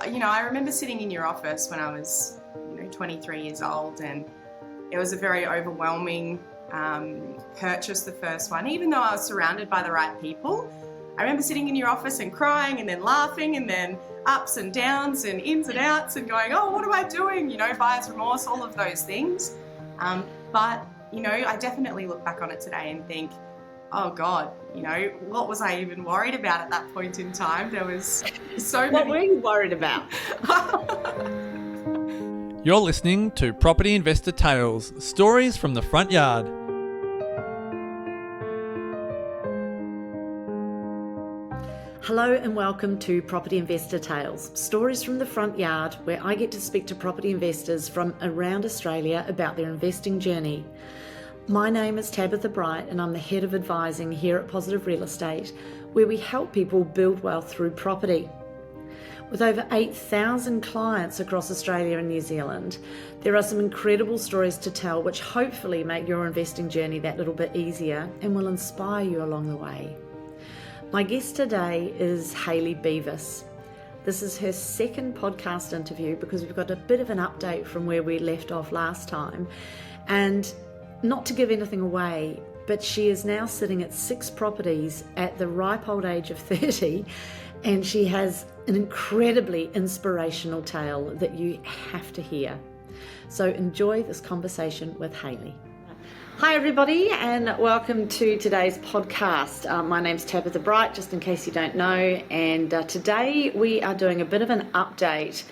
I remember sitting in your office when I was, 23 years old, and it was a very overwhelming purchase, the first one. Even though I was surrounded by the right people, I remember sitting in your office and crying and then laughing and then ups and downs and ins and outs and going, oh, what am I doing? Buyer's remorse, all of those things. But I definitely look back on it today and think, oh God, what was I even worried about at that point in time? There was so many. What were you worried about? You're listening to Property Investor Tales, stories from the front yard. Hello and welcome to Property Investor Tales, stories from the front yard, where I get to speak to property investors from around Australia about their investing journey. My name is Tabitha Bright and I'm the Head of Advising here at Positive Real Estate, where we help people build wealth through property. With over 8,000 clients across Australia and New Zealand, there are some incredible stories to tell which hopefully make your investing journey that little bit easier and will inspire you along the way. My guest today is Hayley Beavis. This is her second podcast interview because we've got a bit of an update from where we left off last time. And not to give anything away, but she is now sitting at 6 properties at the ripe old age of 30, and she has an incredibly inspirational tale that you have to hear. So enjoy this conversation with Hayley. Hi everybody and welcome to today's podcast. My name's Tabitha Bright, just in case you don't know, and today we are doing a bit of an update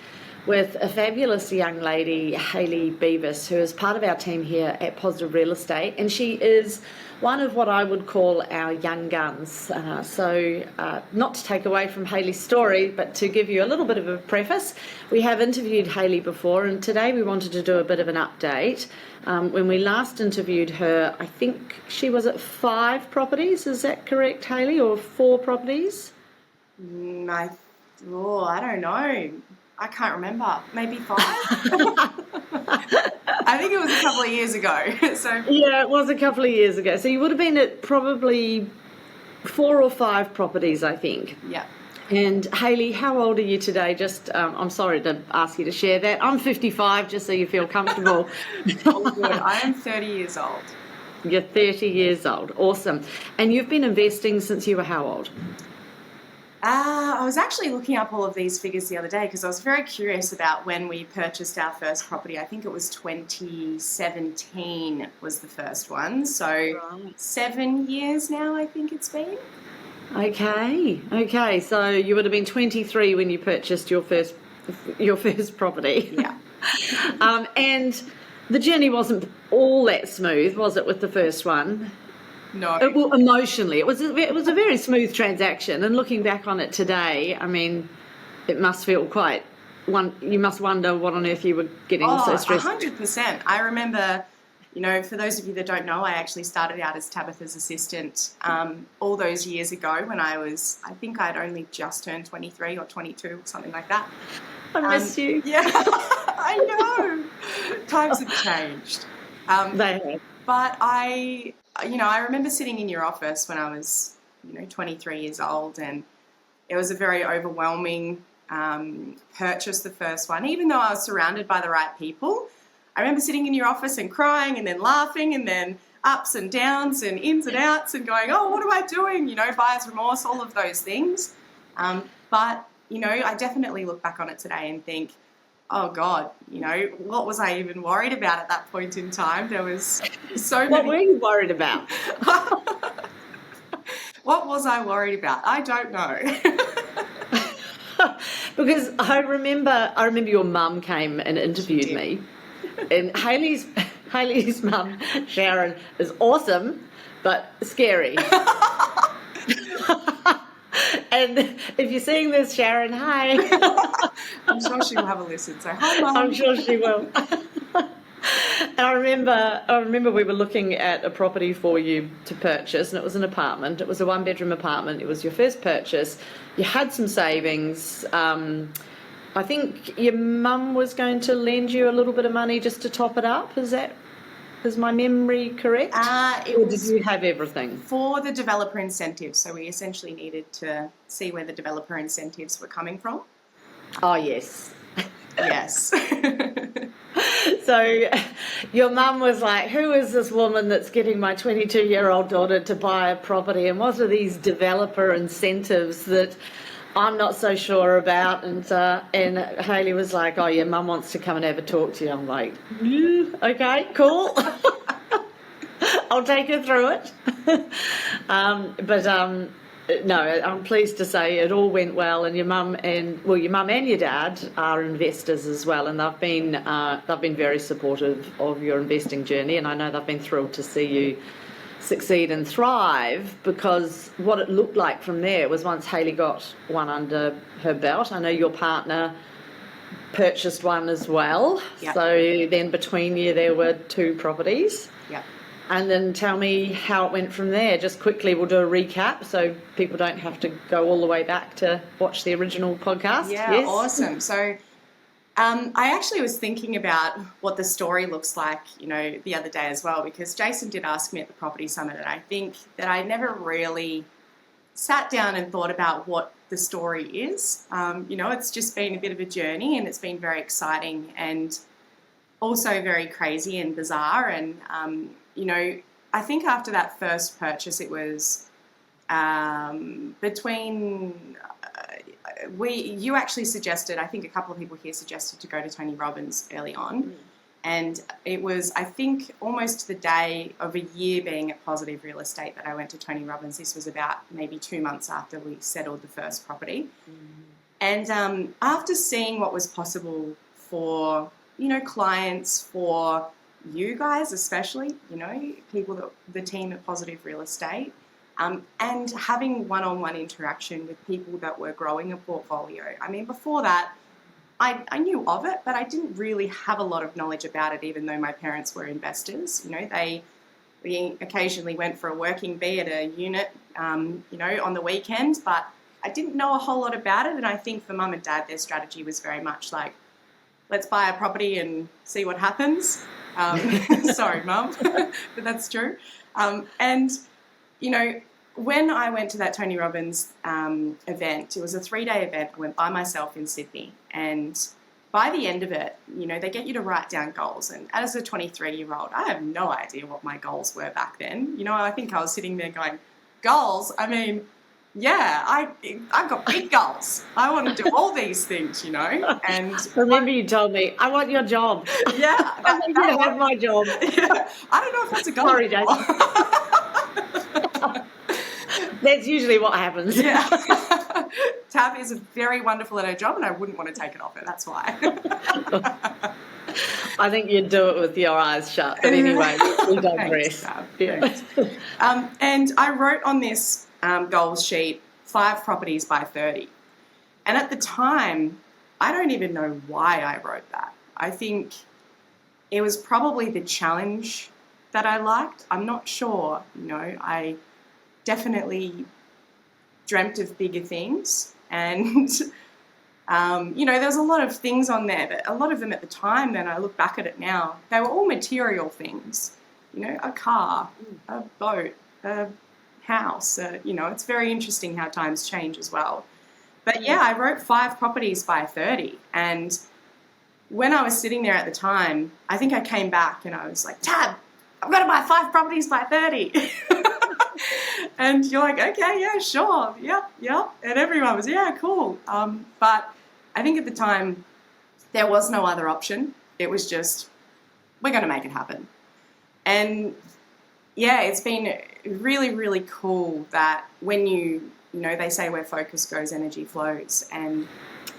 with a fabulous young lady, Hayley Beavis, who is part of our team here at Positive Real Estate, and she is one of what I would call our young guns. So not to take away from Hayley's story, but to give you a little bit of a preface, we have interviewed Hayley before, and today we wanted to do a bit of an update. When we last interviewed her, I think she was at 5 properties, is that correct, Hayley, or 4 properties? I don't know. I can't remember. Maybe 5? I think it was a couple of years ago. Yeah, it was a couple of years ago. So you would have been at probably 4 or 5 properties, I think. Yeah. And Hayley, how old are you today? Just, I'm sorry to ask you to share that. I'm 55, just so you feel comfortable. Oh, good. I am 30 years old. You're 30 years old. Awesome. And you've been investing since you were how old? I was actually looking up all of these figures the other day because I was very curious about when we purchased our first property. I think it was 2017 was the first one. So right. 7 years now, I think it's been. Okay. So you would have been 23 when you purchased your first property. Yeah. And the journey wasn't all that smooth, was it, with the first one? No. Well, emotionally, it was a very smooth transaction. And looking back on it today, I mean, it must feel you must wonder what on earth you were getting so stressed. 100%. I remember, for those of you that don't know, I actually started out as Tabitha's assistant all those years ago when I think I'd only just turned 23 or 22 or something like that. I miss you. Yeah, I know. Times have changed. They have. But I remember sitting in your office when I was, 23 years old, and it was a very overwhelming purchase, the first one. Even though I was surrounded by the right people, I remember sitting in your office and crying and then laughing and then ups and downs and ins and outs and going, oh, what am I doing? Buyer's remorse, all of those things. But I definitely look back on it today and think, oh God, what was I even worried about at that point in time? There was so many. What were you worried about? What was I worried about? I don't know. Because I remember your mum came and interviewed me, and Hayley's mum, Sharon, is awesome, but scary. And if you're seeing this, Sharon, hi. I'm sure she will have a listen. So hi, Mum. I'm sure she will. And I remember we were looking at a property for you to purchase, and it was an apartment. It was a 1-bedroom apartment. It was your first purchase. You had some savings. I think your mum was going to lend you a little bit of money just to top it up. Is my memory correct? Or did you have everything? For the developer incentives. So we essentially needed to see where the developer incentives were coming from. Oh, yes. Yes. So your mum was like, who is this woman that's getting my 22-year-old daughter to buy a property? And what are these developer incentives that I'm not so sure about? And Hayley was like, oh, your mum wants to come and have a talk to you. I'm like, okay, cool. I'll take her through it. No, I'm pleased to say it all went well, and your mum and your dad are investors as well, and they've been very supportive of your investing journey, and I know they've been thrilled to see you succeed and thrive, because what it looked like from there was once Hayley got one under her belt, I know your partner purchased one as well. Yep. So then between you there were 2 properties. Yep. And then tell me how it went from there. Just quickly, we'll do a recap so people don't have to go all the way back to watch the original podcast. Yeah, yes? Awesome. So I actually was thinking about what the story looks like, the other day as well, because Jason did ask me at the Property Summit, and I think that I never really sat down and thought about what the story is. It's just been a bit of a journey, and it's been very exciting and also very crazy and bizarre. And, I think after that first purchase, it was you actually suggested, I think a couple of people here suggested to go to Tony Robbins early on. And it was, I think, almost the day of a year being at Positive Real Estate that I went to Tony Robbins. This was about maybe 2 months after we settled the first property. And after seeing what was possible for, clients, for you guys especially, people the team at Positive Real Estate, and having one-on-one interaction with people that were growing a portfolio. I mean, before that, I knew of it, but I didn't really have a lot of knowledge about it, even though my parents were investors. We occasionally went for a working bee at a unit, on the weekend, but I didn't know a whole lot about it. And I think for Mum and Dad, their strategy was very much like, let's buy a property and see what happens. Sorry, Mum, but that's true. When I went to that Tony Robbins event, it was a 3-day event. I went by myself in Sydney, and by the end of it, they get you to write down goals. And as a 23-year-old, I have no idea what my goals were back then. I think I was sitting there going, goals? I mean, yeah, I've got big goals. I want to do all these things, And remember, you told me, I want your job. Yeah, I want you to have my job. Yeah, I don't know if that's a goal. Sorry, Jason. That's usually what happens. Yeah. Tab is very wonderful at her job, and I wouldn't want to take it off her. That's why. I think you'd do it with your eyes shut. But anyway, we digress. Thanks, yeah. And I wrote on this goals sheet 5 properties by 30. And at the time, I don't even know why I wrote that. I think it was probably the challenge that I liked. I'm not sure. I definitely dreamt of bigger things, and there was a lot of things on there, but a lot of them at the time, then I look back at it now, they were all material things, a car, a boat, a house, it's very interesting how times change as well. But yeah, I wrote 5 properties by 30, and when I was sitting there at the time, I think I came back and I was like, Tab, I've got to buy 5 properties by 30. And you're like, okay, yeah, sure, yep. And everyone was, yeah, cool. But I think at the time, there was no other option. It was just, we're going to make it happen. And yeah, it's been really, really cool that when they say where focus goes, energy flows. And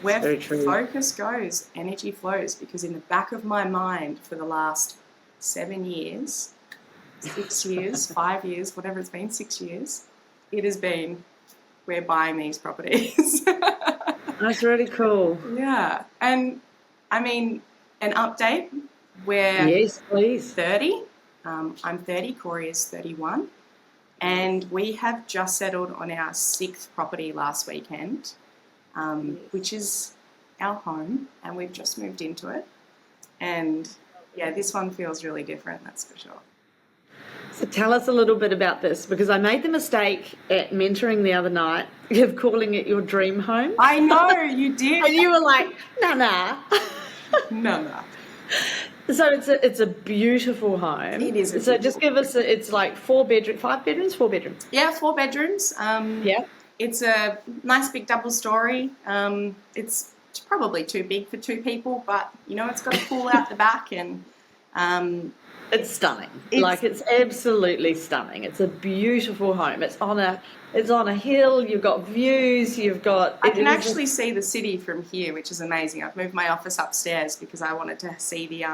where focus goes, energy flows. Because in the back of my mind for the last 7 years, 6 years, 5 years, whatever it's been, 6 years, it has been, we're buying these properties. That's really cool. Yeah. And I mean, an update, we're yes, please. 30. I'm 30, Corey is 31. And we have just settled on our 6th property last weekend, which is our home, and we've just moved into it. And yeah, this one feels really different, that's for sure. So tell us a little bit about this, because I made the mistake at mentoring the other night of calling it your dream home. I know, you did. And you were like, nah. No. So it's a beautiful home. It is. So just give us, it's like 4 bedroom, 5 bedrooms, 4 bedrooms. Yeah, 4 bedrooms. Yeah. It's a nice big double story. It's probably too big for 2 people, but it's got a pool out the back, and it's stunning. It's absolutely stunning. It's a beautiful home. It's on a hill. You've got views. I can actually see the city from here, which is amazing. I've moved my office upstairs because I wanted to see the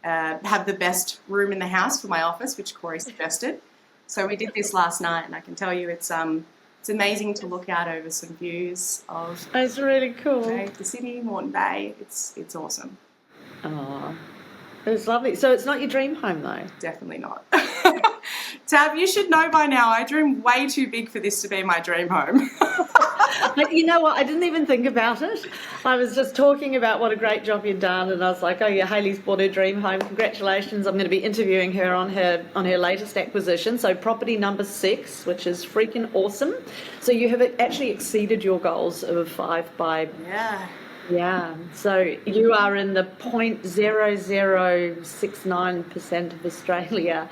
have the best room in the house for my office, which Corey suggested. So we did this last night, and I can tell you it's amazing to look out over some views of. It's really cool. The city, Moreton Bay. It's awesome. Oh, it's lovely. So it's not your dream home, though? Definitely not. Tab, you should know by now, I dream way too big for this to be my dream home. But you know what? I didn't even think about it. I was just talking about what a great job you'd done, and I was like, oh yeah, Hayley's bought her dream home. Congratulations. I'm going to be interviewing her on her latest acquisition. So property number 6, which is freaking awesome. So you have actually exceeded your goals of 5 by... Yeah, so you are in the 0.0069% of Australia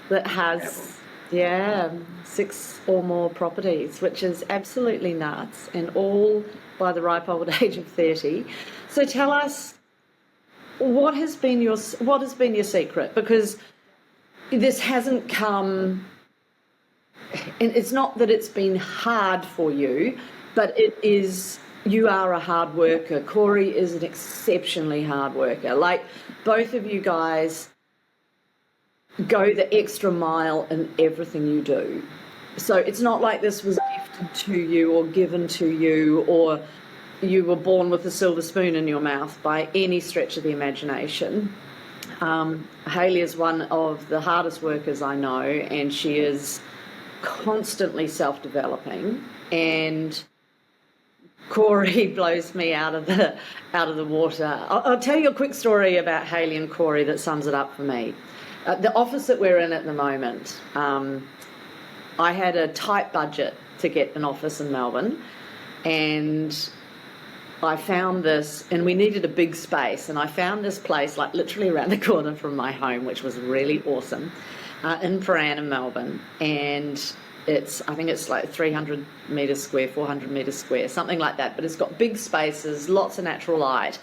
that has, 6 or more properties, which is absolutely nuts, and all by the ripe old age of 30. So tell us, what has been your secret? Because this hasn't come, and it's not that it's been hard for you, but it is. You are a hard worker. Corey is an exceptionally hard worker. Like, both of you guys go the extra mile in everything you do. So it's not like this was gifted to you or given to you, or you were born with a silver spoon in your mouth by any stretch of the imagination. Hayley is one of the hardest workers I know, and she is constantly self-developing, and Corey blows me out of the water. I'll tell you a quick story about Hayley and Corey that sums it up for me. The office that we're in at the moment, I had a tight budget to get an office in Melbourne, and I found this, and we needed a big space, and I found this place like literally around the corner from my home, which was really awesome, in Prahran in Melbourne, and I think it's like 300 metres square, 400 metres square, something like that. But it's got big spaces, lots of natural light.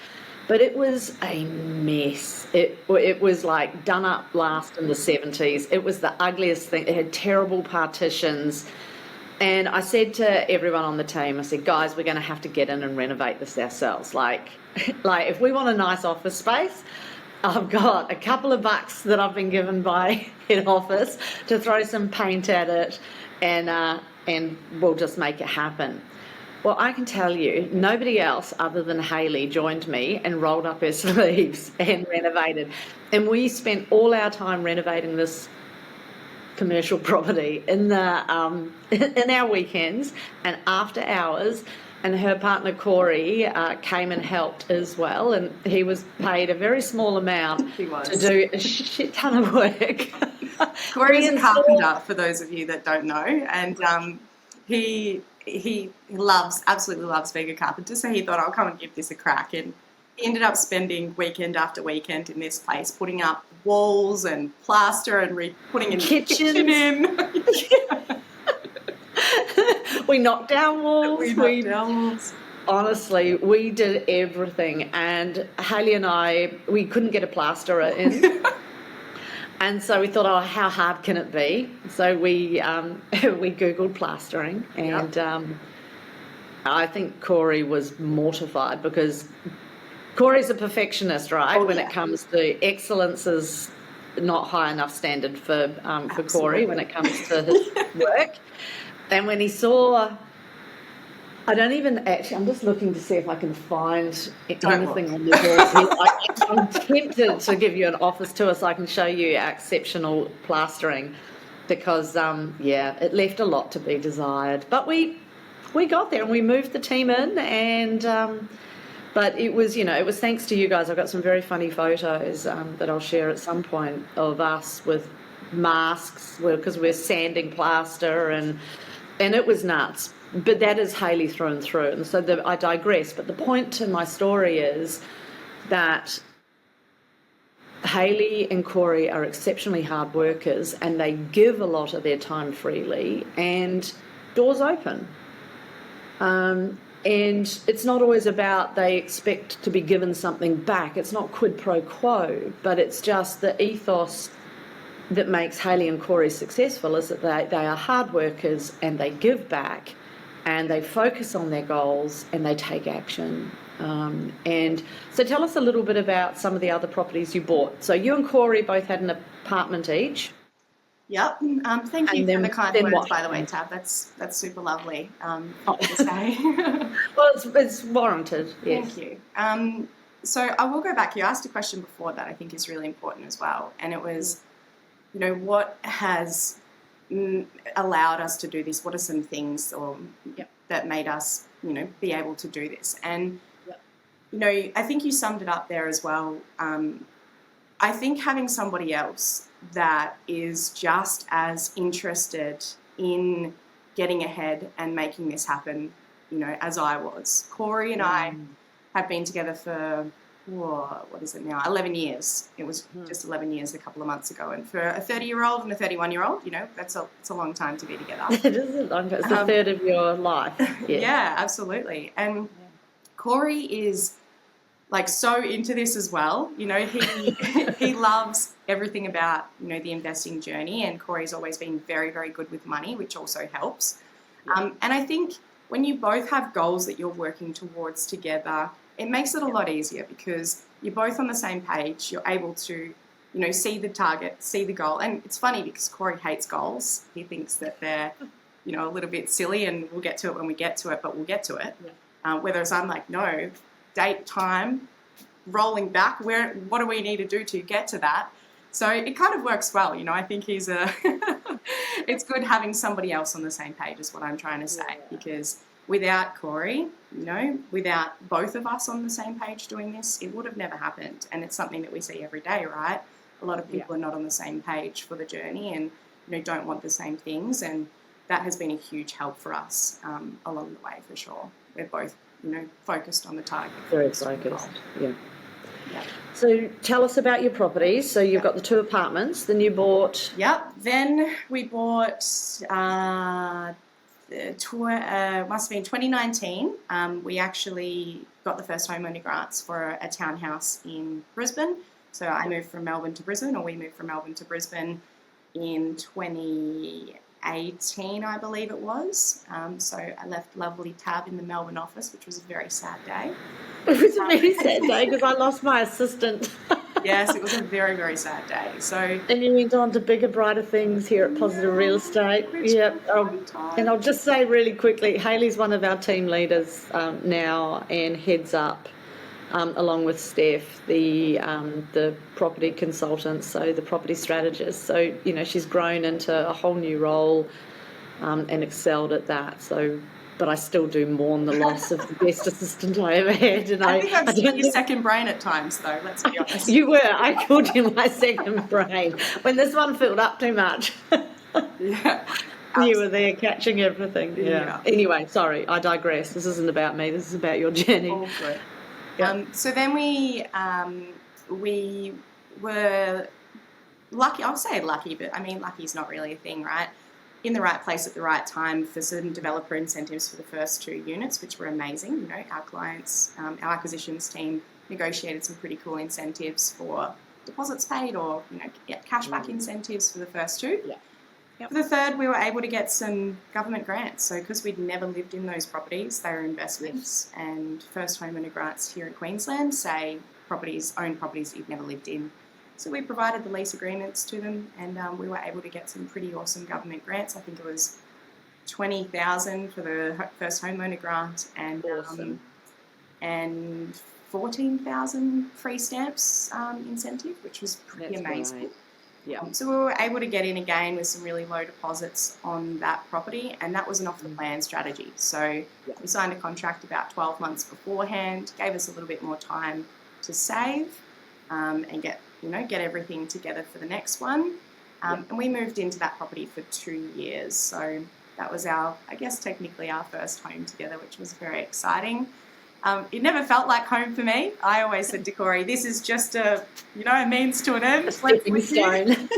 But it was a mess. It was like done up last in the 70s. It was the ugliest thing. It had terrible partitions. And I said to everyone on the team, I said, guys, we're going to have to get in and renovate this ourselves. Like if we want a nice office space, I've got a couple of bucks that I've been given by head office to throw some paint at it, and we'll just make it happen. Well, I can tell you, nobody else other than Hayley joined me and rolled up her sleeves and renovated. And we spent all our time renovating this commercial property in our weekends and after hours. And her partner Corey came and helped as well, and he was paid a very small amount to do a shit ton of work. Corey's a carpenter, for those of you that don't know, and he absolutely loves being a carpenter, so he thought, I'll come and give this a crack. And he ended up spending weekend after weekend in this place, putting up walls and plaster and putting in the kitchen in. We knocked down walls. Honestly, we did everything. And Hayley and I, we couldn't get a plasterer in. And so we thought, oh, how hard can it be? So we Googled plastering. And I think Corey was mortified, because Corey's a perfectionist, right? When it comes to excellence is not high enough standard for Corey when it comes to his work. And when he saw, I'm just looking to see if I can find anything on the doors. I'm tempted to give you an office tour so I can show you our exceptional plastering, because, it left a lot to be desired. But we got there and we moved the team in, and but it was thanks to you guys. I've got some very funny photos that I'll share at some point of us with masks because we're sanding plaster, and it was nuts. But that is Hayley through and through. And so I digress. But the point to my story is that Hayley and Corey are exceptionally hard workers, and they give a lot of their time freely, and doors open. And it's not always about they expect to be given something back. It's not quid pro quo, but it's just the ethos that makes Hayley and Corey successful is that they are hard workers, and they give back, and they focus on their goals, and they take action. And so tell us a little bit about some of the other properties you bought. So you and Corey both had an apartment each. Yep. Thank you for the kind words, by the way, Tab. That's super lovely to say. Well, it's warranted. Yes. Thank you. So I will go back. You asked a question before that I think is really important as well, and it was, what has allowed us to do this? What are some things that made us, be able to do this? And I think you summed it up there as well. I think having somebody else that is just as interested in getting ahead and making this happen, as I was. Corey and I have been together for, what is it now, 11 years. It was just 11 years a couple of months ago. And for a 30-year-old and a 31-year-old, it's a long time to be together. It is a long time. It's a third of your life. Yeah, absolutely. And Corey is so into this as well. He loves everything about, the investing journey, and Corey's always been very, very good with money, which also helps. And I think when you both have goals that you're working towards together, it makes it a lot easier because you're both on the same page. You're able to, see the target, see the goal. And it's funny because Corey hates goals. He thinks that they're, a little bit silly, and we'll get to it when we get to it, but we'll get to it. Whereas I'm like, no, date, time, rolling back, what do we need to do to get to that? So it kind of works well. I think it's good having somebody else on the same page is what I'm trying to say, because without Corey, without both of us on the same page doing this, it would have never happened. And it's something that we see every day, right? A lot of people are not on the same page for the journey and don't want the same things, and that has been a huge help for us along the way for sure. We're both focused on the target. Very focused, yeah. So tell us about your properties. So you've got the 2 apartments, then you bought... Yep, then we bought, must have been 2019. We actually got the first homeowner grants for a townhouse in Brisbane. So I moved from Melbourne to Brisbane, or we moved from Melbourne to Brisbane in 2018, I believe it was. So I left lovely Tab in the Melbourne office, which was a very sad day. It was a very sad day because I lost my assistant. Yes, it was a very, very sad day. And you went on to bigger, brighter things here at Positive Real Estate. Yep. And I'll just say really quickly, Hayley's one of our team leaders now, and heads up, along with Steph, the property consultant, so the property strategist. So, she's grown into a whole new role and excelled at that. So, but I still do mourn the loss of the best assistant I ever had. And I think I'm your second brain at times, though, let's be honest. You were. I called you my second brain. When this one filled up too much. Yeah. You were there catching everything. Yeah. Anyway, sorry, I digress. This isn't about me. This is about your journey. All good. So then we were lucky. I'll say lucky, but I mean, lucky is not really a thing, right? In the right place at the right time for certain developer incentives for the first 2 units, which were amazing. Our clients, our acquisitions team negotiated some pretty cool incentives for deposits paid or, cashback incentives for the first 2. Yeah. Yep. For the third, we were able to get some government grants. So because we'd never lived in those properties, they were investments, and first homeowner grants here in Queensland say own properties that you've never lived in. So we provided the lease agreements to them, and we were able to get some pretty awesome government grants. I think it was $20,000 for the first homeowner grant, and awesome. And 14,000 free stamps incentive, which was pretty amazing. Right. Yeah. So we were able to get in again with some really low deposits on that property, and that was an off-the-plan strategy. So we signed a contract about 12 months beforehand, gave us a little bit more time to save and get everything together for the next one. And we moved into that property for 2 years. So that was technically our first home together, which was very exciting. It never felt like home for me. I always said to Corey, this is just a means to an end. A stepping stone.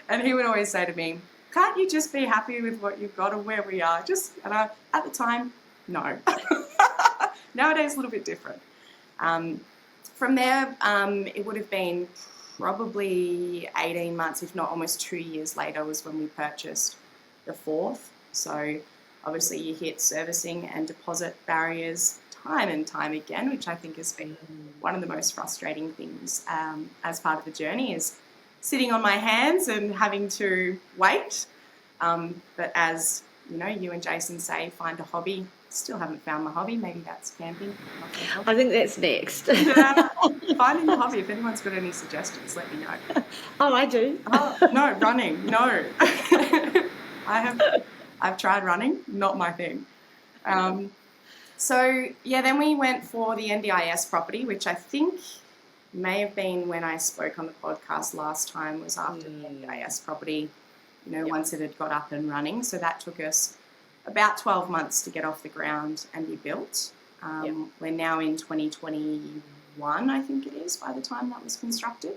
And he would always say to me, can't you just be happy with what you've got and where we are? At the time, no. Nowadays, a little bit different. From there, it would have been probably 18 months, if not almost 2 years later, was when we purchased the fourth. So obviously you hit servicing and deposit barriers time and time again, which I think has been one of the most frustrating things as part of the journey, is sitting on my hands and having to wait. But as you and Jason say, find a hobby. Still haven't found my hobby. Maybe that's camping. I think that's next. Yeah, finding a hobby. If anyone's got any suggestions, let me know. Oh, I do. Oh, no, running. No. I've tried running. Not my thing. Then we went for the NDIS property, which I think may have been when I spoke on the podcast last time, was after the NDIS property, once it had got up and running. So that took us about 12 months to get off the ground and be built. We're now in 2021, I think it is, by the time that was constructed.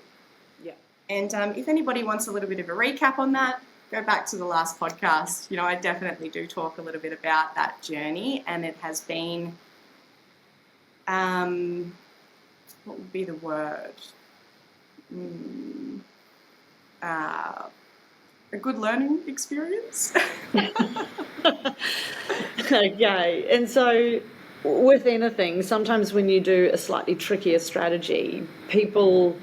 Yeah. And if anybody wants a little bit of a recap on that, go back to the last podcast. I definitely do talk a little bit about that journey, and it has been, what would be the word? A good learning experience. Okay, and so with anything, sometimes when you do a slightly trickier strategy, people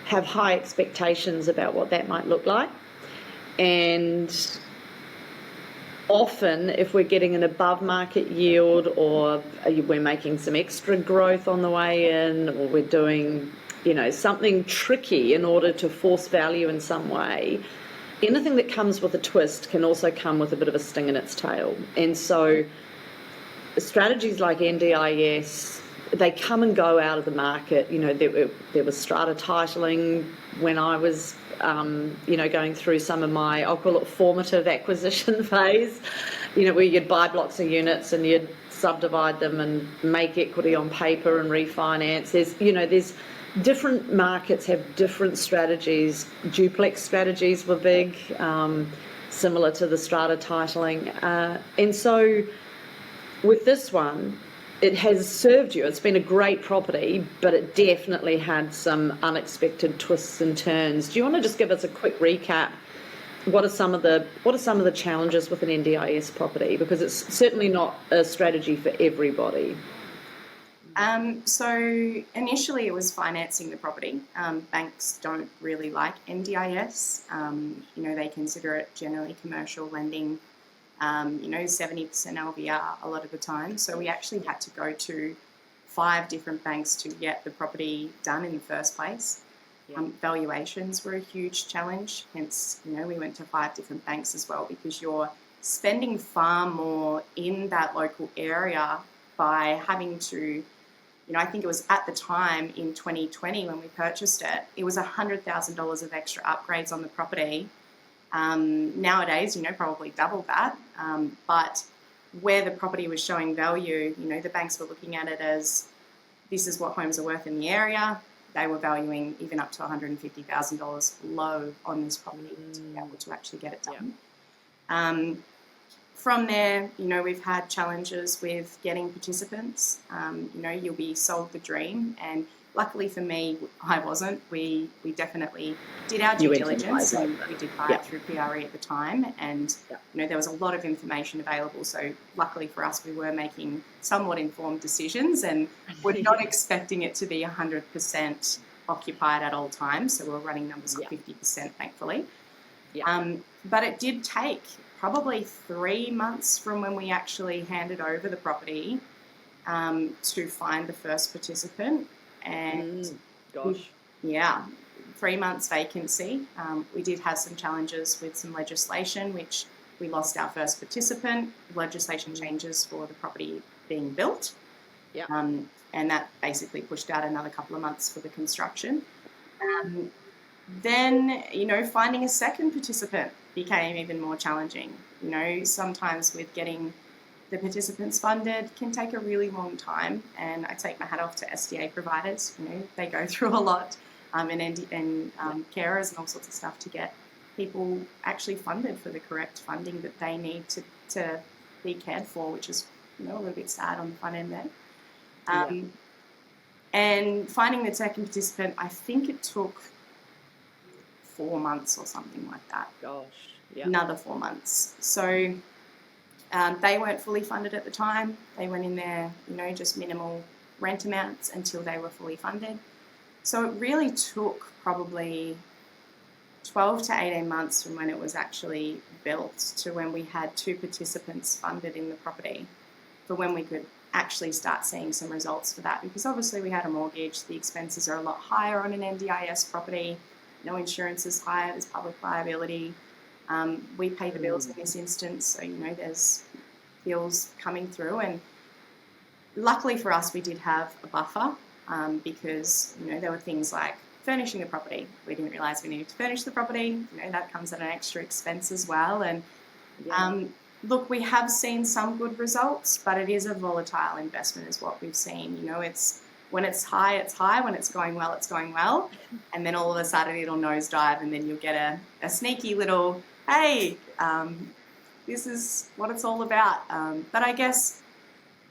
have high expectations about what that might look like. And often, if we're getting an above market yield, or we're making some extra growth on the way in, or we're doing, something tricky in order to force value in some way, anything that comes with a twist can also come with a bit of a sting in its tail. And so strategies like NDIS, they come and go out of the market. There was strata titling when I was, going through some of my, I'll call it formative acquisition phase, where you'd buy blocks of units and you'd subdivide them and make equity on paper and refinance. There's different markets have different strategies. Duplex strategies were big, similar to the strata titling. And so with this one, it has served you. It's been a great property, but it definitely had some unexpected twists and turns. Do you want to just give us a quick recap? What are some of the challenges with an NDIS property? Because it's certainly not a strategy for everybody. So initially it was financing the property. Banks don't really like NDIS. They consider it generally commercial lending, 70% LVR a lot of the time. So we actually had to go to 5 different banks to get the property done in the first place. Valuations were a huge challenge. Hence, we went to 5 different banks as well, because you're spending far more in that local area by having to, I think it was at the time in 2020 when we purchased it, it was $100,000 of extra upgrades on the property. Nowadays, probably double that. But where the property was showing value, the banks were looking at it as, this is what homes are worth in the area. They were valuing even up to $150,000 low on this property to be able to actually get it done. From there, we've had challenges with getting participants. You'll be sold the dream, and luckily for me, I wasn't. We definitely did our due diligence, and we did buy it through PRE at the time, and there was a lot of information available. So luckily for us, we were making somewhat informed decisions, and we're not expecting it to be 100% occupied at all times. So we're running numbers of 50%, thankfully. But it did take probably 3 months from when we actually handed over the property to find the first participant. And 3 months vacancy. We did have some challenges with some legislation, which we lost our first participant. Legislation changes for the property being built. And that basically pushed out another couple of months for the construction. Then, finding a second participant became even more challenging. Sometimes with getting the participants funded can take a really long time, and I take my hat off to SDA providers. They go through a lot, and carers and all sorts of stuff to get people actually funded for the correct funding that they need to be cared for, which is a little bit sad on the front end there. And finding the second participant, I think it took 4 months or something like that. Gosh, yeah. Another 4 months. So they weren't fully funded at the time. They went in there, just minimal rent amounts until they were fully funded. So it really took probably 12 to 18 months from when it was actually built to when we had 2 participants funded in the property for when we could actually start seeing some results for that, because obviously we had a mortgage, the expenses are a lot higher on an NDIS property, no insurance is higher, there's public liability. We pay the bills in this instance, so there's bills coming through, and luckily for us we did have a buffer because there were things like furnishing the property. We didn't realise we needed to furnish the property, that comes at an extra expense as well, and look, we have seen some good results, but it is a volatile investment is what we've seen. It's when it's high, it's high. When it's going well, it's going well. And then all of a sudden it'll nosedive, and then you'll get a sneaky little, hey, this is what it's all about. But I guess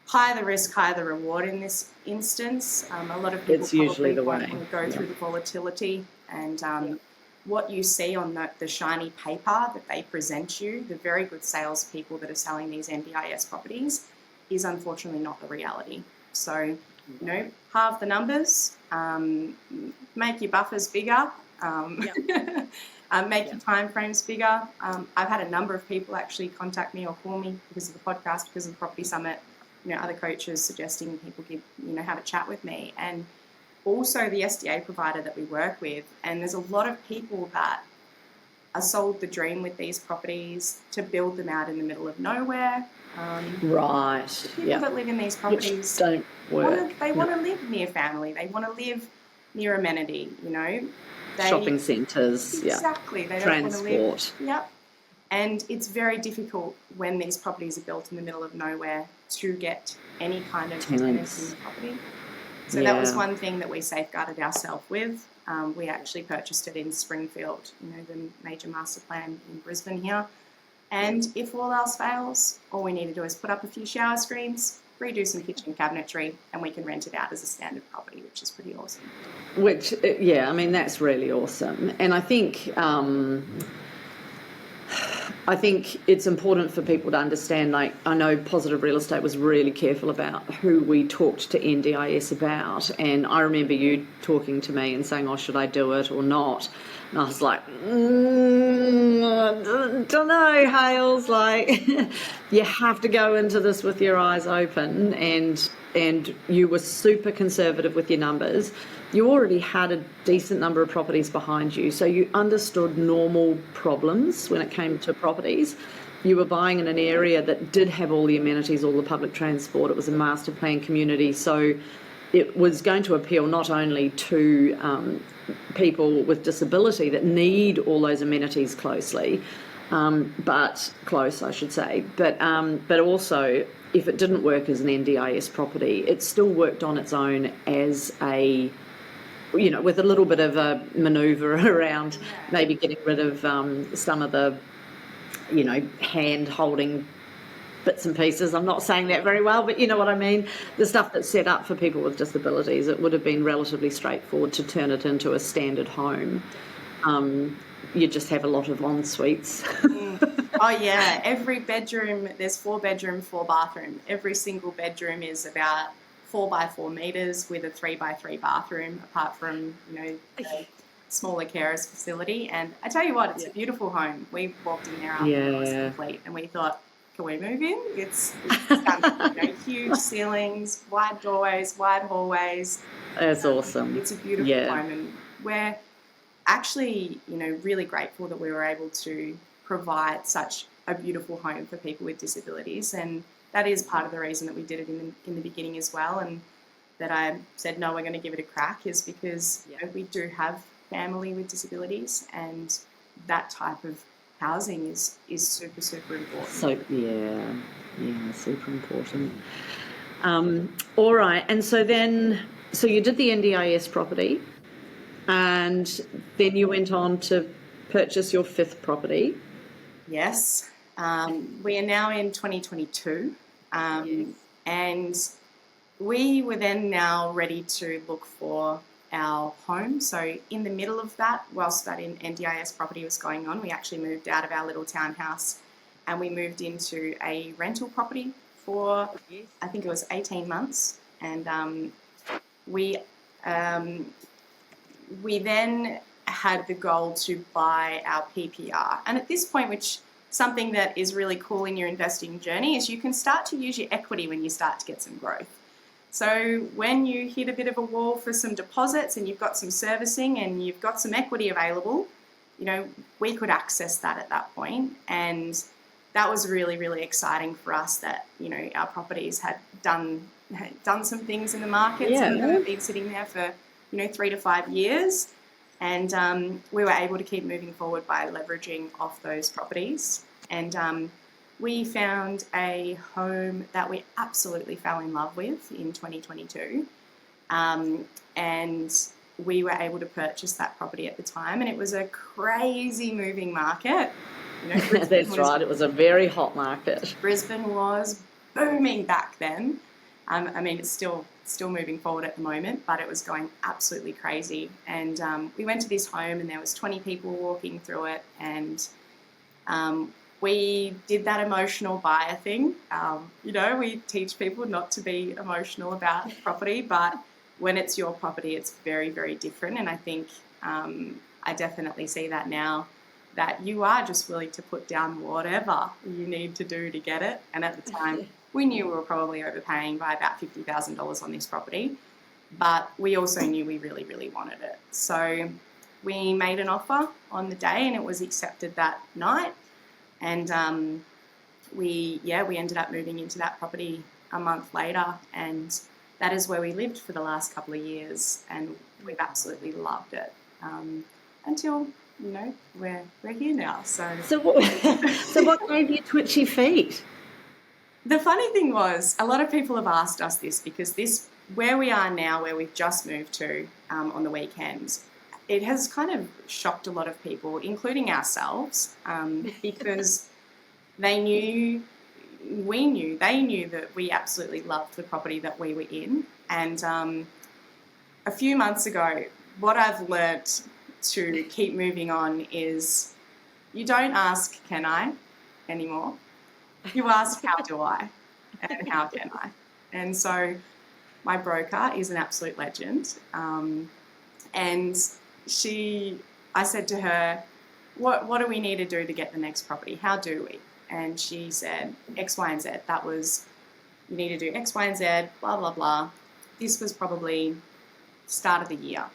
higher the risk, higher the reward in this instance. A lot of people It's usually the won't way. want to go through the volatility and what you see on the shiny paper that they present you, the very good salespeople that are selling these NDIS properties, is unfortunately not the reality. So, halve the numbers, make your buffers bigger, make your time frames bigger. I've had a number of people actually contact me or call me because of the podcast, because of the Property Summit, other coaches suggesting people have a chat with me, and also the SDA provider that we work with. And there's a lot of people that are sold the dream with these properties to build them out in the middle of nowhere. Right. People that live in these properties which don't work. They want to live near family. They want to live near amenity, Shopping centres. Exactly. They don't want to live. Yep. And it's very difficult when these properties are built in the middle of nowhere to get any kind of tenants in the property. So that was one thing that we safeguarded ourselves with. We actually purchased it in Springfield, the major master plan in Brisbane here. And if all else fails, all we need to do is put up a few shower screens, redo some kitchen cabinetry, and we can rent it out as a standard property, which is pretty awesome. Which, that's really awesome. And I think it's important for people to understand, like, I know Positive Real Estate was really careful about who we talked to NDIS about, and I remember you talking to me and saying, should I do it or not? And I was like, don't know, Hales, like, you have to go into this with your eyes open, and you were super conservative with your numbers. You already had a decent number of properties behind you, so you understood normal problems when it came to properties. You were buying in an area that did have all the amenities, all the public transport. It was a master plan community, so it was going to appeal not only to people with disability that need all those amenities close, I should say, but also, if it didn't work as an NDIS property, it still worked on its own as a, with a little bit of a manoeuvre around maybe getting rid of some of the, hand-holding bits and pieces. I'm not saying that very well, but you know what I mean. The stuff that's set up for people with disabilities, it would have been relatively straightforward to turn it into a standard home. You just have a lot of en-suites. Oh, yeah. Every bedroom, there's 4 bedroom, 4 bathroom. Every single bedroom is about 4 by 4 meters with a 3 by 3 bathroom, apart from, the smaller carers facility. And I tell you what, it's a beautiful home. We walked in there after it was complete, and we thought, can we move in? It's stunning. Huge ceilings, wide doorways, wide hallways. That's awesome. It's a beautiful home, and we're actually, really grateful that we were able to provide such a beautiful home for people with disabilities. And that is part of the reason that we did it in the beginning as well, and that I said, no, we're going to give it a crack, is because we do have family with disabilities, and that type of housing is super, super important. So, yeah, super important. All right. And so you did the NDIS property, and then you went on to purchase your 5th property. Yes. We are now in 2022. Yes. And we were then now ready to look for our home. So in the middle of that, whilst that NDIS property was going on, we actually moved out of our little townhouse and we moved into a rental property for, I think it was 18 months. And we then had the goal to buy our PPR. And at this point, which something that is really cool in your investing journey is you can start to use your equity when you start to get some growth. So when you hit a bit of a wall for some deposits and you've got some servicing and you've got some equity available, we could access that at that point. And that was really, really exciting for us that, our properties had done some things in the markets and had been sitting there for, 3 to 5 years. And we were able to keep moving forward by leveraging off those properties. And we found a home that we absolutely fell in love with in 2022. And we were able to purchase that property at the time. And it was a crazy moving market. That's right. It was a very hot market. Brisbane was booming back then. It's still moving forward at the moment, but it was going absolutely crazy. And we went to this home and there was 20 people walking through it, and we did that emotional buyer thing. We teach people not to be emotional about property, but when it's your property, it's very, very different. And I think I definitely see that now, that you are just willing to put down whatever you need to do to get it. And at the time, we knew we were probably overpaying by about $50,000 on this property, but we also knew we really, really wanted it. So we made an offer on the day and it was accepted that night. And we ended up moving into that property a month later, and that is where we lived for the last couple of years, and we've absolutely loved it until we're here now. So what gave you twitchy feet? The funny thing was, a lot of people have asked us this, because where we are now, where we've just moved to on the weekends, it has kind of shocked a lot of people, including ourselves, because they knew that we absolutely loved the property that we were in. And a few months ago, what I've learnt to keep moving on is you don't ask, can I, anymore. You ask, how do I, and how can I? And so my broker is an absolute legend. And I said to her, what do we need to do to get the next property? How do we? And she said, X, Y, and Z. That was, you need to do X, Y, and Z, blah, blah, blah. This was probably start of the year,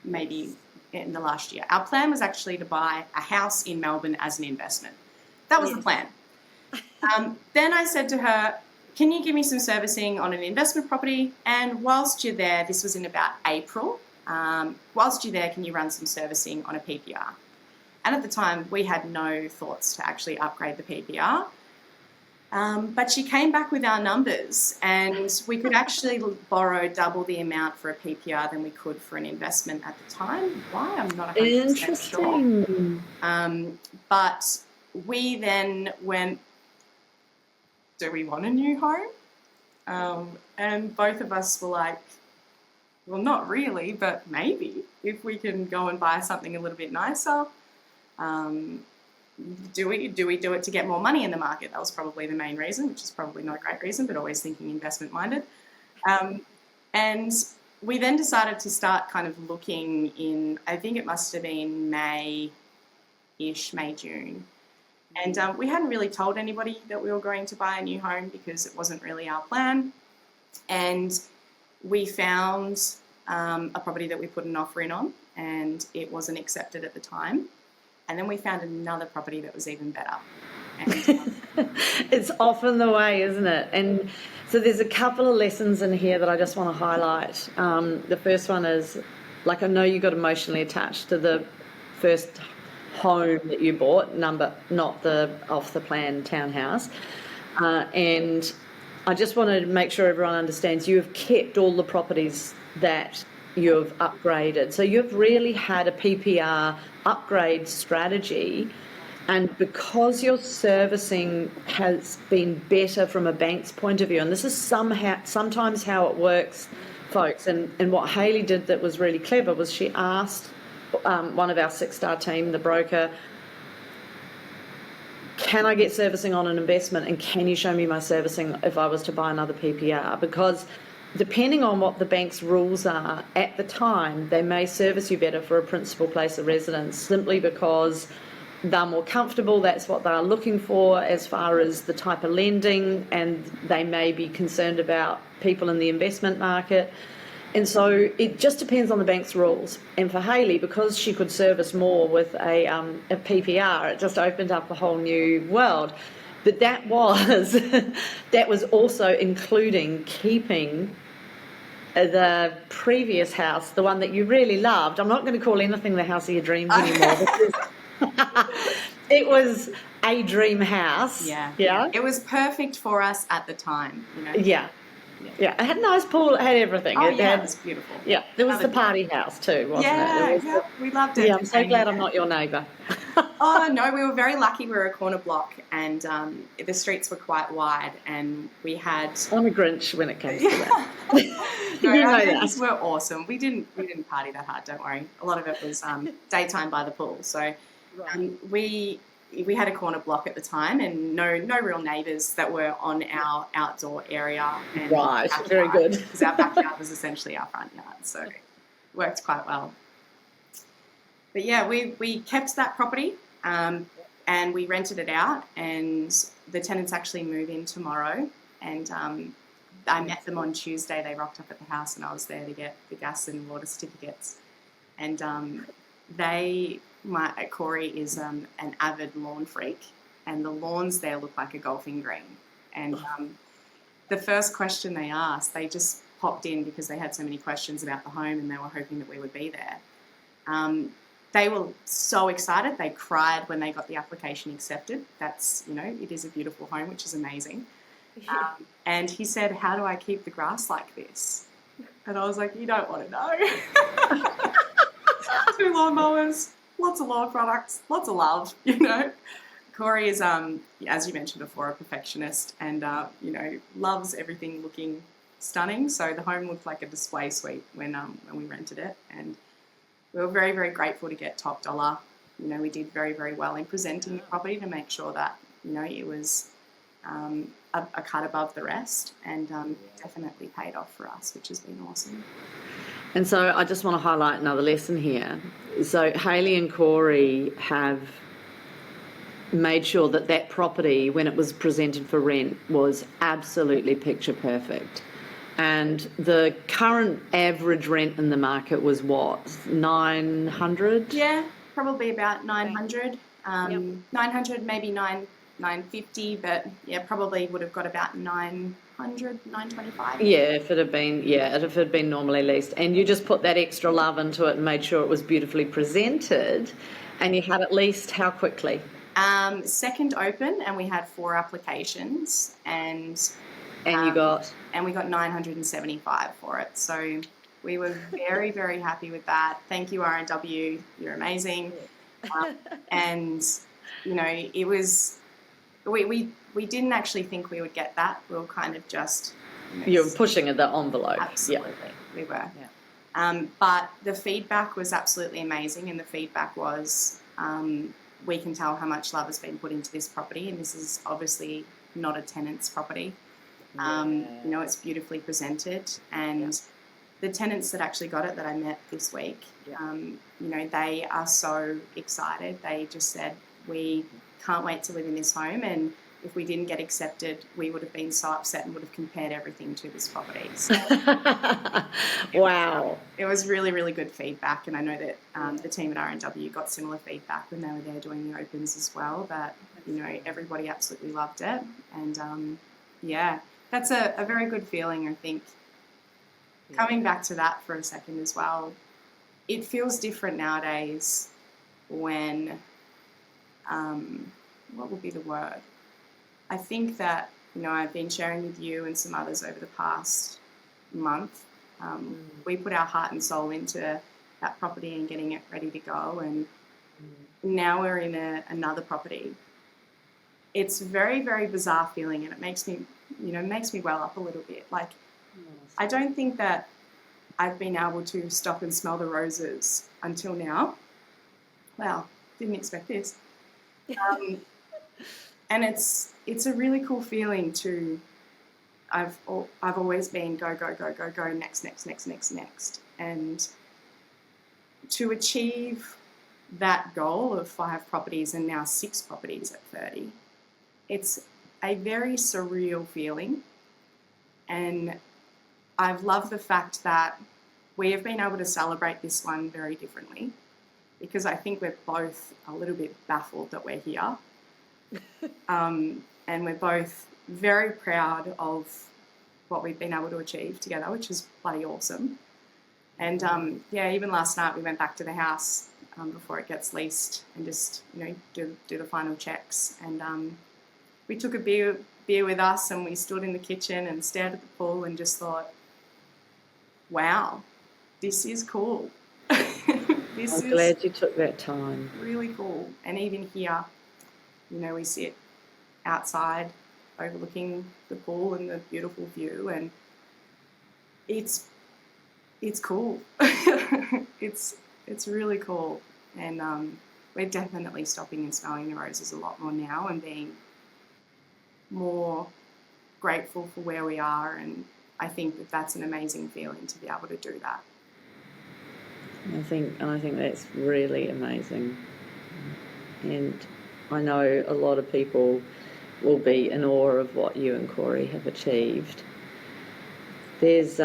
maybe in the last year. Our plan was actually to buy a house in Melbourne as an investment. That was the plan. Then I said to her, can you give me some servicing on an investment property? And whilst you're there, this was in about April, whilst you're there, can you run some servicing on a PPR? And at the time, we had no thoughts to actually upgrade the PPR. But she came back with our numbers, and we could actually borrow double the amount for a PPR than we could for an investment at the time. Why? I'm not 100% sure. But we then went, do we want a new home? And both of us were like, well, not really, but maybe if we can go and buy something a little bit nicer. Do we do it to get more money in the market? That was probably the main reason, which is probably not a great reason, but always thinking investment minded. And we then decided to start kind of looking in, I think it must have been May, June. And we hadn't really told anybody that we were going to buy a new home because it wasn't really our plan. And we found a property that we put an offer in on, and it wasn't accepted at the time. And then we found another property that was even better. And, it's often the way, isn't it? And so there's a couple of lessons in here that I just want to highlight. The first one is Like, I know you got emotionally attached to the first home that you bought, not the off the plan townhouse, and I just wanted to make sure everyone understands you have kept all the properties that you've upgraded. So you've really had a PPR upgrade strategy, and because your servicing has been better from a bank's point of view, and this is sometimes how it works, folks, and what Hayley did that was really clever was she asked one of our 6-star team, the broker, can I get servicing on an investment, and can you show me my servicing if I was to buy another PPR? Because depending on what the bank's rules are at the time, they may service you better for a principal place of residence simply because they're more comfortable, that's what they're looking for as far as the type of lending, and they may be concerned about people in the investment market. And so it just depends on the bank's rules. And for Hayley, because she could service more with a PPR, it just opened up a whole new world. But that was also including keeping the previous house, the one that you really loved. I'm not going to call anything the house of your dreams anymore. It was a dream house. Yeah. Yeah. It was perfect for us at the time, you know. Yeah. Yeah, it had a nice pool, it had everything. Oh, it was beautiful. Yeah, there was the party house too, wasn't it? Yeah, we loved it. Yeah, I'm so glad I'm not your neighbour. Oh, no, we were very lucky. We were a corner block, and the streets were quite wide, and we had... I'm a Grinch when it comes to that. No, you know our that. neighbours were awesome. We didn't party that hard, don't worry. A lot of it was daytime by the pool. So we had a corner block at the time, and no real neighbours that were on our outdoor area. And right, very good. Because our backyard was essentially our front yard, so it worked quite well. But yeah, we kept that property and we rented it out, and the tenants actually move in tomorrow. And I met them on Tuesday. They rocked up at the house, and I was there to get the gas and water certificates. And Corey is an avid lawn freak, and the lawns there look like a golfing green. And the first question they asked, they just popped in because they had so many questions about the home and they were hoping that we would be there. They were so excited. They cried when they got the application accepted. That's, it is a beautiful home, which is amazing. And he said, how do I keep the grass like this? And I was like, you don't want to know. 2 lawnmowers, lots of lawn products, lots of love, Corey is, as you mentioned before, a perfectionist, and, loves everything looking stunning. So the home looked like a display suite when we rented it, and we were very, very grateful to get top dollar. We did very, very well in presenting the property to make sure that, it was a cut above the rest, and definitely paid off for us, which has been awesome. And so I just want to highlight another lesson here. So Hayley and Corey have made sure that property, when it was presented for rent, was absolutely picture perfect. And the current average rent in the market was what, 900? Yeah, probably about 900. 900, maybe 950, but yeah, probably would have got about 900, 925. Yeah, if it had been normally leased. And you just put that extra love into it and made sure it was beautifully presented, and you had at least how quickly? Second open, and we had 4 applications, and we got 975 for it. So we were very, very happy with that. Thank you, RNW. You're amazing. And it was. We didn't actually think we would get that. We were kind of just... You were pushing the envelope. Absolutely, we were. Yeah. But the feedback was absolutely amazing, and the feedback was we can tell how much love has been put into this property, and this is obviously not a tenant's property. It's beautifully presented, and the tenants that actually got it that I met this week, they are so excited. They just said, we can't wait to live in this home, and if we didn't get accepted, we would have been so upset and would have compared everything to this property. So wow. It was really, really good feedback, and I know that the team at RNW got similar feedback when they were there doing the opens as well, that, everybody absolutely loved it. And, that's a very good feeling, I think. Coming back to that for a second as well, it feels different nowadays when, what would be the word? I think that, I've been sharing with you and some others over the past month. We put our heart and soul into that property and getting it ready to go, and now we're in another property. It's a very, very bizarre feeling, and it makes me well up a little bit. Like, I don't think that I've been able to stop and smell the roses until now. Wow, didn't expect this. And it's a really cool feeling to. I've always been go, next, and to achieve that goal of 5 properties and now 6 properties at 30, it's a very surreal feeling, and I've loved the fact that we have been able to celebrate this one very differently, because I think we're both a little bit baffled that we're here. And we're both very proud of what we've been able to achieve together, which is bloody awesome. And even last night we went back to the house before it gets leased and just do the final checks. And we took a beer with us, and we stood in the kitchen and stared at the pool and just thought, wow, this is cool. I'm glad you took that time. Really cool. And even here, we sit outside overlooking the pool and the beautiful view, and it's cool. it's really cool, and we're definitely stopping and smelling the roses a lot more now and being more grateful for where we are, and I think that that's an amazing feeling to be able to do that. I think that's really amazing, and I know a lot of people will be in awe of what you and Corey have achieved. There's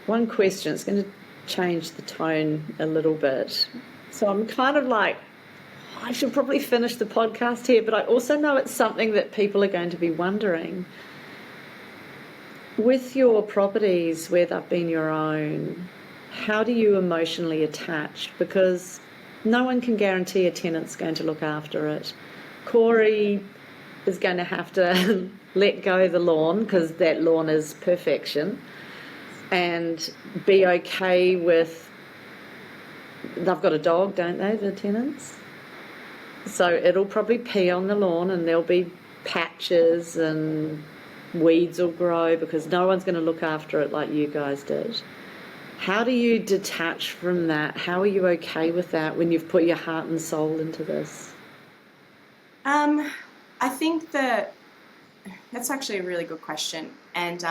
one question. It's going to change the tone a little bit. So I'm kind of like, I should probably finish the podcast here, but I also know it's something that people are going to be wondering. With your properties, where they've been your own, how do you emotionally attach? Because no one can guarantee a tenant's going to look after it. Corey is going to have to let go of the lawn, because that lawn is perfection, and be okay with, they've got a dog, don't they, the tenants? So it'll probably pee on the lawn, and there'll be patches and weeds will grow, because no one's going to look after it like you guys did. How do you detach from that? How are you okay with that when you've put your heart and soul into this? I think that that's actually a really good question. And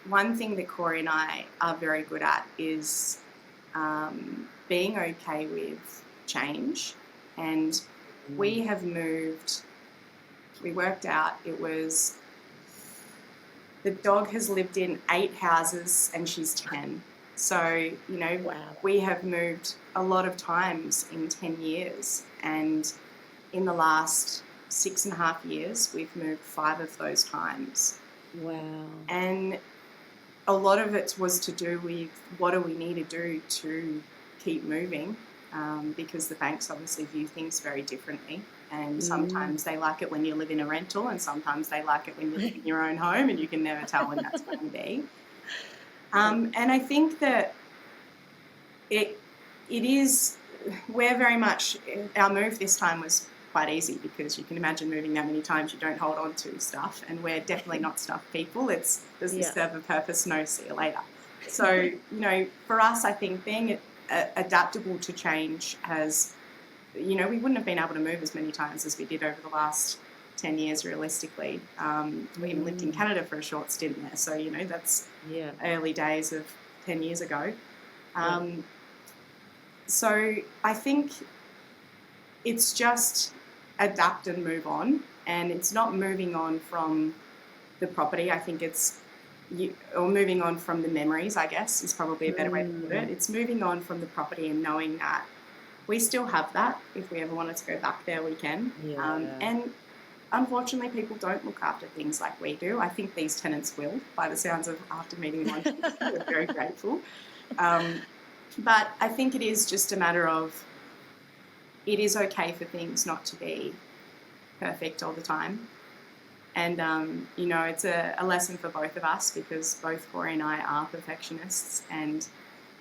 one thing that Corey and I are very good at is being okay with change. And we have moved, we worked out, the dog has lived in 8 houses and she's 10. So, wow. We have moved a lot of times in 10 years, and in the last 6.5 years, we've moved 5 of those times. Wow. And a lot of it was to do with what do we need to do to keep moving, because the banks obviously view things very differently. And sometimes they like it when you live in a rental, and sometimes they like it when you live in your own home, and you can never tell when that's going to be. And I think that it is, we're very much, our move this time was quite easy, because you can imagine moving that many times, you don't hold on to stuff, and we're definitely not stuff people. Does this serve a purpose? No, see you later. So, for us, I think being adaptable to change has, we wouldn't have been able to move as many times as we did over the last 10 years realistically. We even lived in Canada for a short stint there, so that's early days of 10 years ago. So I think it's just adapt and move on, and it's not moving on from the property. I think it's or moving on from the memories, I guess, is probably a better way to put it. It's moving on from the property and knowing that we still have that. If we ever wanted to go back there, we can. And unfortunately, people don't look after things like we do. I think these tenants will, by the sounds of after meeting one. We're very grateful. But I think it is just a matter of, it is okay for things not to be perfect all the time. And, it's a lesson for both of us, because both Corey and I are perfectionists, and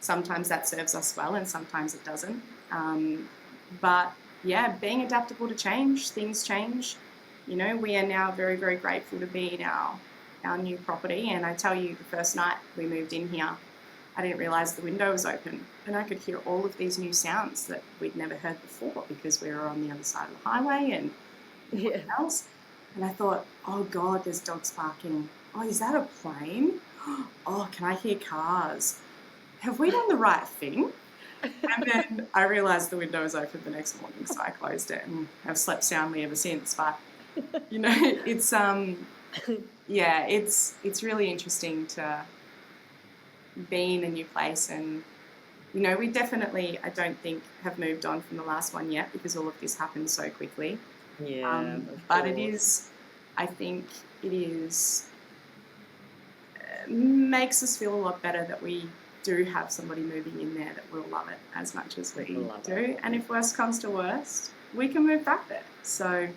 sometimes that serves us well and sometimes it doesn't. But yeah, being adaptable to change, things change. We are now very, very grateful to be in our new property. And I tell you, the first night we moved in here, I didn't realise the window was open, and I could hear all of these new sounds that we'd never heard before, because we were on the other side of the highway and everything else. And I thought, oh God, there's dogs barking. Oh, is that a plane? Oh, can I hear cars? Have we done the right thing? And then I realised the window was open the next morning, so I closed it and have slept soundly ever since. But, it's, it's really interesting to be in a new place. And, we definitely, I don't think, have moved on from the last one yet, because all of this happened so quickly. Yeah, but it is, I think it is, makes us feel a lot better that we do have somebody moving in there that will love it as much as we do. And if worst comes to worst, we can move back there. So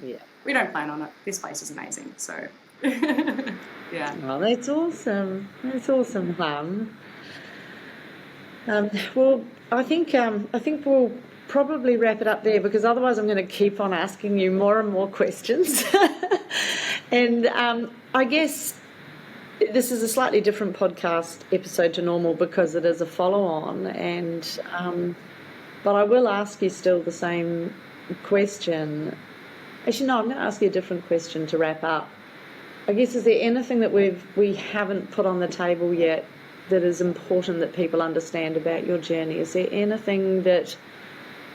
we don't plan on it. This place is amazing. So yeah. Oh, that's awesome. That's awesome, Hum. Well, I think we'll probably wrap it up there, because otherwise I'm going to keep on asking you more and more questions. And I guess this is a slightly different podcast episode to normal, because it is a follow-on, and but I will ask you still the same question. Actually, no, I'm going to ask you a different question to wrap up. I guess, is there anything that we haven't put on the table yet that is important that people understand about your journey? Is there anything that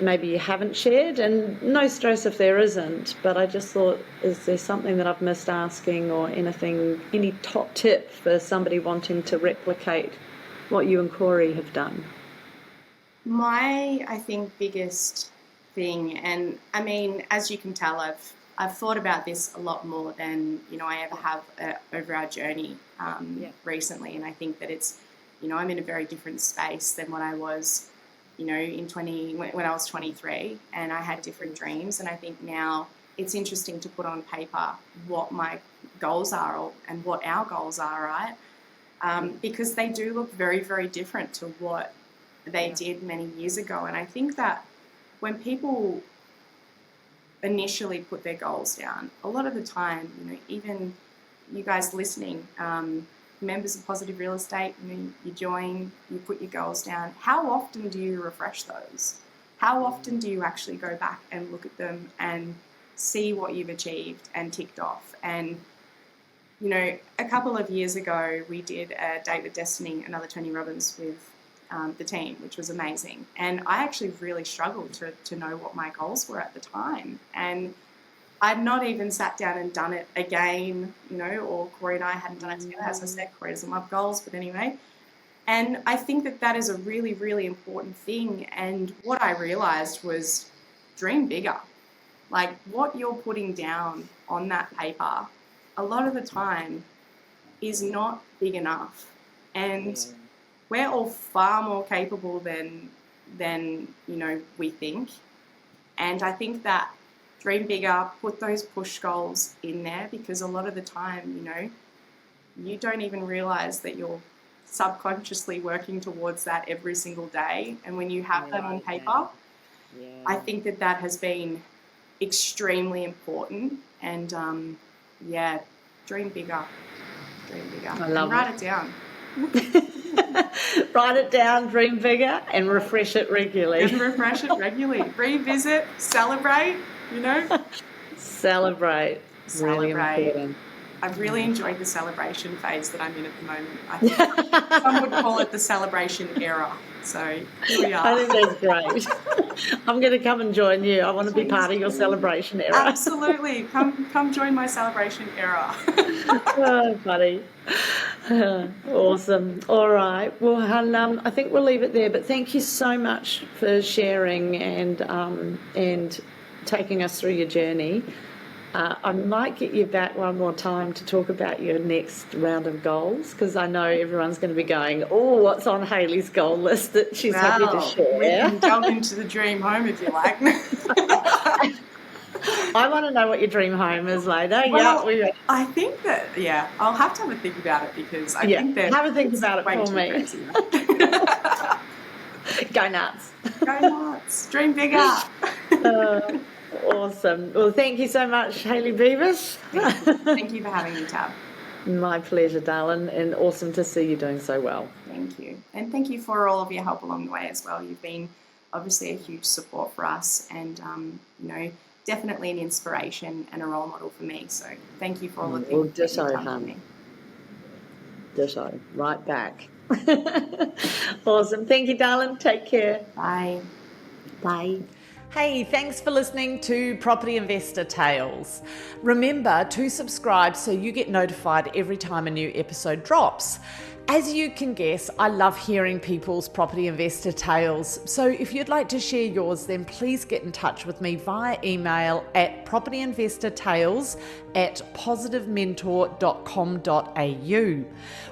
maybe you haven't shared? And no stress if there isn't, but I just thought, is there something that I've missed asking, or anything, any top tip for somebody wanting to replicate what you and Corey have done? My, I think, biggest thing, and I mean, as you can tell, I've thought about this a lot more than I ever have over our journey recently, and I think that it's I'm in a very different space than what I was when I was 23, and I had different dreams. And I think now it's interesting to put on paper what my goals are, and what our goals are, right? Because they do look very, very different to what they did many years ago. And I think that when people initially put their goals down, a lot of the time, even you guys listening, members of Positive Real Estate, you join, you put your goals down. How often do you refresh those? How often do you actually go back and look at them and see what you've achieved and ticked off? And, a couple of years ago, we did a Date with Destiny, another Tony Robbins, with the team, which was amazing. And I actually really struggled to know what my goals were at the time. And I'd not even sat down and done it again, or Corey and I hadn't done it together. As I said, Corey doesn't love goals, but anyway. And I think that is a really, really important thing. And what I realised was, dream bigger. Like, what you're putting down on that paper, a lot of the time, is not big enough. And we're all far more capable than we think. And I think that dream bigger, put those push goals in there, because a lot of the time, you don't even realise that you're subconsciously working towards that every single day. And when you have that on paper, I think that has been extremely important. And dream bigger. I love write it down. Write it down, dream bigger, and refresh it regularly. Revisit, celebrate, Celebrate. Really important. I've really enjoyed the celebration phase that I'm in at the moment. I think some would call it the celebration era. So here we are. I think that's great. I'm going to come and join you. I want to be part of your celebration era. Absolutely. Come join my celebration era. Oh, funny. Awesome. All right. Well, I think we'll leave it there. But thank you so much for sharing and taking us through your journey. I might get you back one more time to talk about your next round of goals, because I know everyone's going to be going, oh, what's on Hayley's goal list that she's happy to share? We can delve into the dream home if you like. I want to know what your dream home is later. Well, I think that, I'll have to have a think about it, because I think that have a think about it for me. Crazy. Go nuts. Go nuts. Dream bigger. Awesome. Well, thank you so much, Hayley Beavis. Thank you for having me, Tab. My pleasure, darling, and awesome to see you doing so well. Thank you. And thank you for all of your help along the way as well. You've been obviously a huge support for us, and, definitely an inspiration and a role model for me. So thank you for all the things that you've done for me. Ditto. Right back. Awesome. Thank you, darling. Take care. Bye. Bye. Hey, thanks for listening to Property Investor Tales. Remember to subscribe so you get notified every time a new episode drops. As you can guess, I love hearing people's property investor tales. So if you'd like to share yours, then please get in touch with me via email at propertyinvestortales@positivementor.com.au.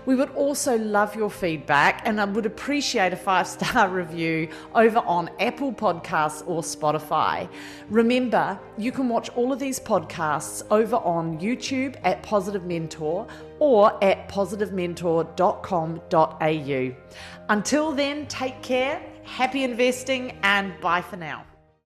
We would also love your feedback, and I would appreciate a 5-star review over on Apple Podcasts or Spotify. Remember, you can watch all of these podcasts over on YouTube at Positive Mentor or at positivementor.com.au. Until then, take care, happy investing, and bye for now.